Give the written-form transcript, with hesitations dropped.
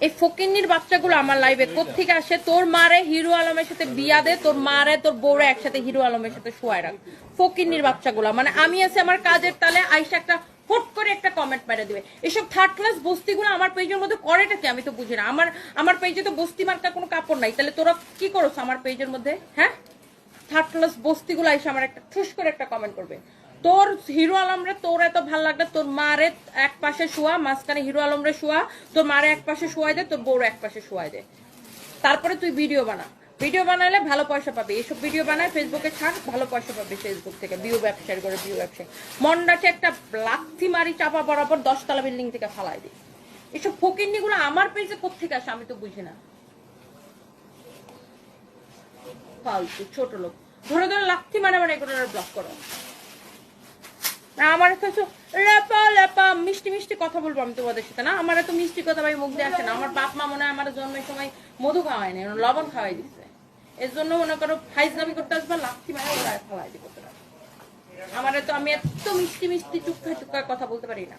এই ফকিন্নির বাচ্চাগুলো আমার লাইভে কোত্থেকে আসে? তোর মারে হিরো আলমের সাথে বিয়া দে, তোর মারে তোর বউরে একসাথে হিরো আলমের সাথে শোয়ায় রাখ। ফকিন্নির বাচ্চাগুলো মানে আমি আছি আমার কাজের তালে, আইসা একটা ফট করে একটা কমেন্ট মেরে দিবে। এসব থার্ড ক্লাস বস্তিগুলো আমার পেজের মধ্যে করেটা কি আমি তো বুঝি না। আমার পেজে তো বস্তি মার্কা কোনো কাপড় নাই, তাহলে তোরা কি করছ আমার পেজের মধ্যে? হ্যাঁ, থার্ড ক্লাস বস্তিগুলো এসে আমার একটা ঠুস করে একটা কমেন্ট করবে। তোর হিরো আলমরে তোর এত ভালো লাগলে তোর মারে এক পাশে শোয়া, মাঝখানে হিরো আলমরে শোয়া, তোর মারে এক পাশে শোয়াই দে, তোর বউরে এক পাশে শোয়াই দে, তারপরে তুই ভিডিও বানা। ভিডিও বানাইলে ভালো পয়সা পাবে। এইসব ভিডিও বানায় ফেসবুকে ছাড়, ভালো পয়সা পাবে ফেসবুক থেকে। বিউ ব্যবসার করে বিউ ব্যবসায়ী মন্ডাকে একটা লাথি মারি চাপা বরাবর 10 তলা বিল্ডিং থেকে ফালাই দিই। এসব ফকিন্নিগুলো আমার পেজে কোত্থেকে আসে আমি তো বুঝি না। ফালতু ছোট লোক ধরে ধরে লাথি মানে মানে এগুলো ব্লক করো। আমার কাছে লেপা লেপা মিষ্টি মিষ্টি কথা বলবো আমি তোমাদের সাথে না। আমার এত মিষ্টি কথা ভাই মুখ দিয়ে আসে না। আমার বাপ মা মনে হয় আমার জন্মের সময় মধু খাওয়ায় না, লবণ খাওয়াই দিচ্ছে। এর জন্য মনে করো ফাইজলামি করতে আসবে, লাথি মানে ওরা খাওয়াই দিব। আমার তো আমি এত মিষ্টি মিষ্টি চুপকা চুপকা কথা বলতে পারি না।